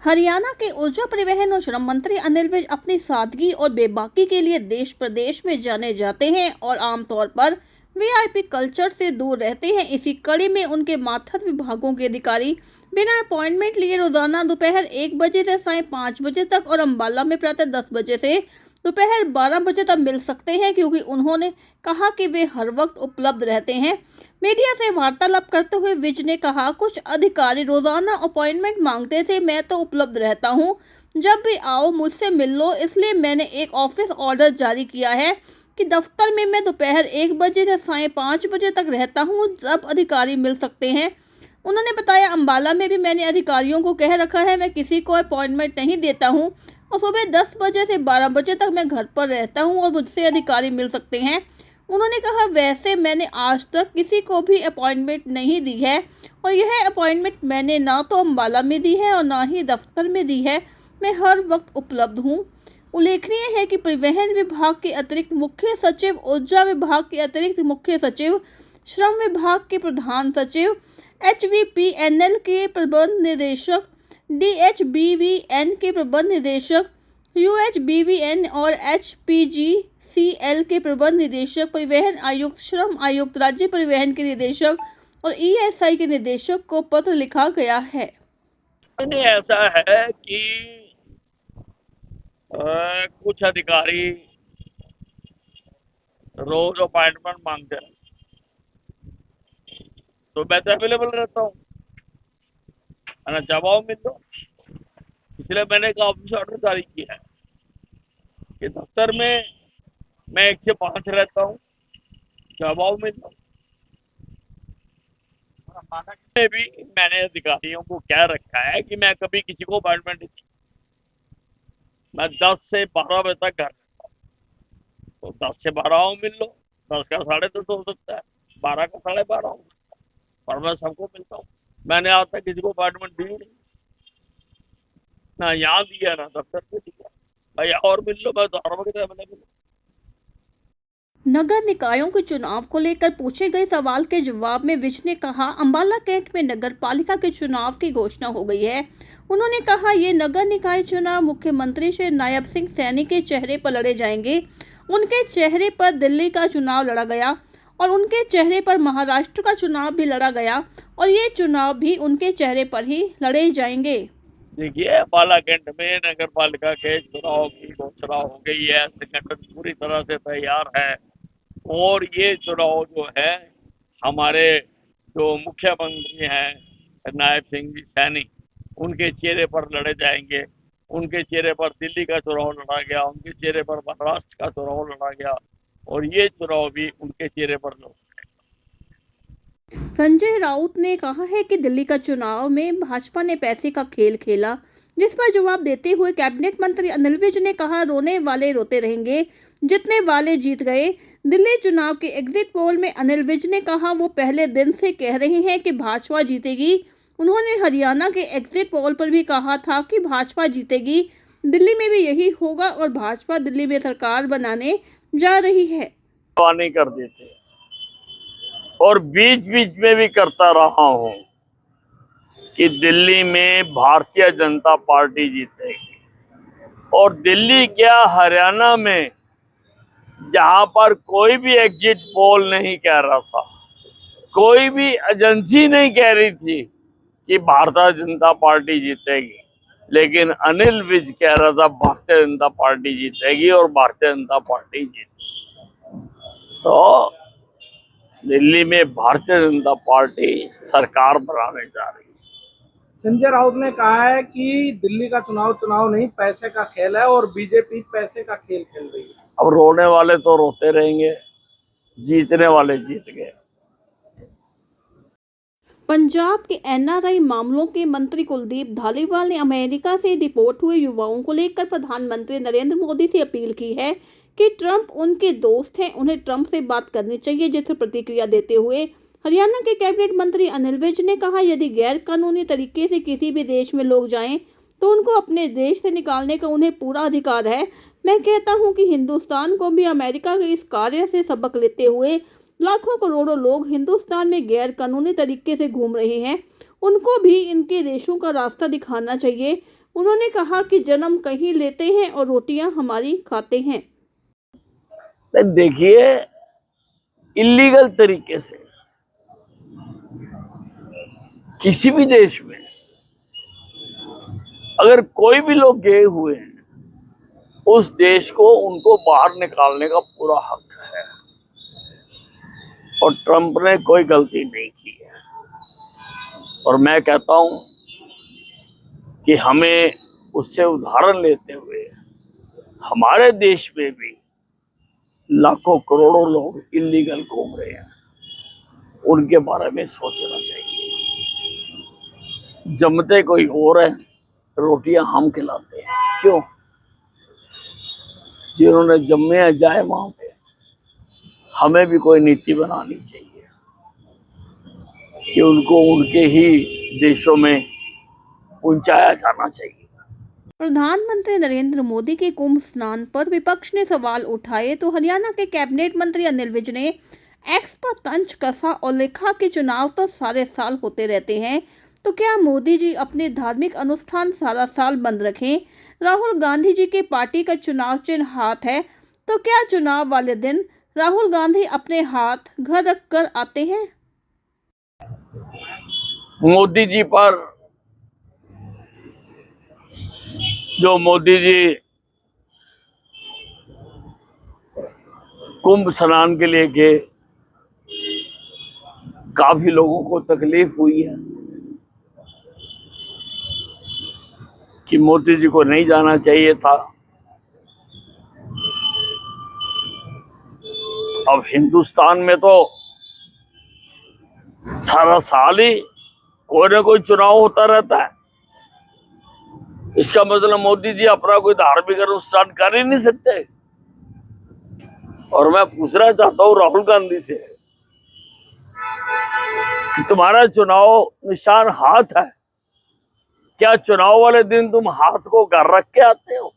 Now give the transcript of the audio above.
हरियाणा के ऊर्जा परिवहन और श्रम मंत्री अनिल विज अपनी सादगी और बेबाकी के लिए देश प्रदेश में जाने जाते हैं और आमतौर पर वीआईपी कल्चर से दूर रहते हैं। इसी कड़ी में उनके मातहत विभागों के अधिकारी बिना अपॉइंटमेंट लिए रोजाना दोपहर 1 बजे से सायं 5 बजे तक और अम्बाला में प्रातः 10 बजे से दोपहर 12 बजे तक मिल सकते हैं, क्योंकि उन्होंने कहा कि वे हर वक्त उपलब्ध रहते हैं। मीडिया से वार्तालाप करते हुए विज ने कहा, कुछ अधिकारी रोजाना अपॉइंटमेंट मांगते थे, मैं तो उपलब्ध रहता हूं, जब भी आओ मुझसे मिल लो। इसलिए मैंने एक ऑफिस ऑर्डर जारी किया है कि दफ्तर में मैं दोपहर 1 बजे से सायं 5 बजे तक रहता हूं, जब अधिकारी मिल सकते हैं। उन्होंने बताया, अम्बाला में भी मैंने अधिकारियों को कह रखा है, मैं किसी को अपॉइंटमेंट नहीं देता हूं और सुबह 10 बजे से 12 बजे तक मैं घर पर रहता हूं और मुझसे अधिकारी मिल सकते हैं। उन्होंने कहा, वैसे मैंने आज तक किसी को भी अपॉइंटमेंट नहीं दी है और यह अपॉइंटमेंट मैंने ना तो अम्बाला में दी है और ना ही दफ्तर में दी है। मैं हर वक्त उपलब्ध हूँ। उल्लेखनीय है कि परिवहन विभाग के अतिरिक्त मुख्य सचिव, ऊर्जा विभाग के अतिरिक्त मुख्य सचिव, श्रम विभाग के प्रधान सचिव, HVPNL के प्रबंध निदेशक, DHBVN के प्रबंध निदेशक, UHBVN और HPGCL के प्रबंध निदेशक, परिवहन आयुक्त, श्रम आयुक्त, राज्य परिवहन के निदेशक और ESI के निदेशक को पत्र लिखा गया है। ऐसा है कि कुछ अधिकारी रोज अपॉइंटमेंट मांगते हैं, तो मैं तो अवेलेबल रहता हूँ, है ना। जब आओ मिल लो। इसलिए मैंने एक ऑफिस ऑर्डर जारी किया है कि दफ्तर में मैं 1 से 5 रहता हूँ, जब आओ मिल लो। में भी मैंने अधिकारियों को कह रखा है कि मैं कभी किसी को अपॉइंटमेंट नहीं, मैं 10 से 12 बजे तक घर रहता हूँ, तो 10 से 12 आओ मिल लो। 10 का 10:30 हो सकता है, 12 का 12:30 हो सकता है, पर मैं सबको मिलता हूँ। मैंने आज तक किसी को अपॉइंटमेंट दी नहीं, ना यहाँ दिया ना दफ्तर पे दिया। भाई और मिल लो, मैं तो हर वक्त अवेलेबल हूँ। नगर निकायों के चुनाव को लेकर पूछे गए सवाल के जवाब में विज ने कहा, अम्बाला कैंट में नगर पालिका के चुनाव की घोषणा हो गई है। उन्होंने कहा, ये नगर निकाय चुनाव मुख्यमंत्री श्री नायब सिंह सैनी के चेहरे पर लड़े जाएंगे। उनके चेहरे पर दिल्ली का चुनाव लड़ा गया और उनके चेहरे पर महाराष्ट्र का चुनाव भी लड़ा गया और ये चुनाव भी उनके चेहरे पर ही लड़े जाएंगे। देखिए, अम्बाला कैंट में नगर पालिका के चुनाव की घोषणा हो गई है, संगठन पूरी तरह से तैयार है और ये चुनाव जो है हमारे जो मुख्यमंत्री हैं नायब सिंह जी सैनी, उनके चेहरे पर लड़े जाएंगे। उनके चेहरे पर दिल्ली का चुनाव लड़ा गया, उनके चेहरे पर महाराष्ट्र का चुनाव लड़ा गया और ये चुनाव भी उनके चेहरे पर लड़ा। संजय राउत ने कहा है कि दिल्ली का चुनाव में भाजपा ने पैसे का खेल खेला, जिस पर जवाब देते हुए कैबिनेट मंत्री अनिल विज ने कहा, रोने वाले रोते रहेंगे, जीतने वाले जीत गए। दिल्ली चुनाव के एग्जिट पोल में अनिल विज ने कहा, वो पहले दिन से कह रहे हैं कि भाजपा जीतेगी। उन्होंने हरियाणा के एग्जिट पोल पर भी कहा था कि भाजपा जीतेगी, दिल्ली में भी यही होगा और भाजपा दिल्ली में सरकार बनाने जा रही है। नहीं कर देते और बीच बीच में भी करता रहा हूं कि दिल्ली में भारतीय जनता पार्टी जीतेगी और दिल्ली क्या हरियाणा में जहां पर कोई भी एग्जिट पोल नहीं कह रहा था, कोई भी एजेंसी नहीं कह रही थी कि भारतीय जनता पार्टी जीतेगी, लेकिन अनिल विज कह रहा था भारतीय जनता पार्टी जीतेगी और भारतीय जनता पार्टी जीतेगी। तो दिल्ली में भारतीय जनता पार्टी सरकार बनाने जा रही है। संजय राउत ने कहा है कि दिल्ली का चुनाव नहीं, पैसे का खेल है और बीजेपी पैसे का खेल खेल रही है। अब रोने वाले तो रोते रहेंगे, जीतने वाले जीत गए। पंजाब के NRI मामलों के मंत्री कुलदीप धालीवाल ने अमेरिका से डिपोर्ट हुए युवाओं को लेकर प्रधानमंत्री नरेंद्र मोदी से अपील की है कि ट्रंप उनके दोस्त हैं, उन्हें ट्रंप से बात करनी चाहिए। जिस प्रतिक्रिया देते हुए हरियाणा के कैबिनेट मंत्री अनिल विज ने कहा, यदि गैर कानूनी तरीके से किसी भी देश में लोग जाएं तो उनको अपने देश से निकालने का उन्हें पूरा अधिकार है। मैं कहता हूं कि हिंदुस्तान को भी अमेरिका के इस कार्य से सबक लेते हुए लाखों करोड़ों लोग हिंदुस्तान में गैर कानूनी तरीके से घूम रहे हैं, उनको भी इनके देशों का रास्ता दिखाना चाहिए। उन्होंने कहा कि जन्म कहीं लेते हैं और रोटियां हमारी खाते हैं। देखिए, इलीगल तरीके से किसी भी देश में अगर कोई भी लोग गए हुए हैं, उस देश को उनको बाहर निकालने का पूरा हक है, और ट्रंप ने कोई गलती नहीं की है। और मैं कहता हूं कि हमें उससे उदाहरण लेते हुए हमारे देश में भी लाखों करोड़ों लोग इलीगल घूम रहे हैं, उनके बारे में सोचना चाहिए। जमते कोई और है, रोटियां हम खिलाते हैं, क्यों? जिन्होंने जम्मे हैं जाए वहां पे। हमें भी कोई नीति बनानी चाहिए कि उनको उनके ही देशों में पहुंचाया जाना चाहिए। प्रधानमंत्री नरेंद्र मोदी के कुंभ स्नान पर विपक्ष ने सवाल उठाए तो हरियाणा के कैबिनेट मंत्री अनिल विज ने एक्स पर तंज कसा और लिखा कि चुनाव तो सारे साल होते रहते हैं, तो क्या मोदी जी अपने धार्मिक अनुष्ठान सारा साल बंद रखें? राहुल गांधी जी के पार्टी का चुनाव चिन्ह हाथ है, तो क्या चुनाव वाले दिन राहुल गांधी अपने हाथ घर रख कर आते हैं? मोदी जी पर जो मोदी जी कुंभ स्नान के लिए गए, काफी लोगों को तकलीफ हुई है कि मोदी जी को नहीं जाना चाहिए था। अब हिंदुस्तान में तो सारा साल ही कोई ना कोई चुनाव होता रहता है। इसका मतलब मोदी जी अपना कोई धार्मिक अनुष्ठान कर ही नहीं सकते। और मैं पूछना चाहता हूं राहुल गांधी से कि तुम्हारा चुनाव निशान हाथ है, क्या चुनाव वाले दिन तुम हाथ को घर रख के आते हो?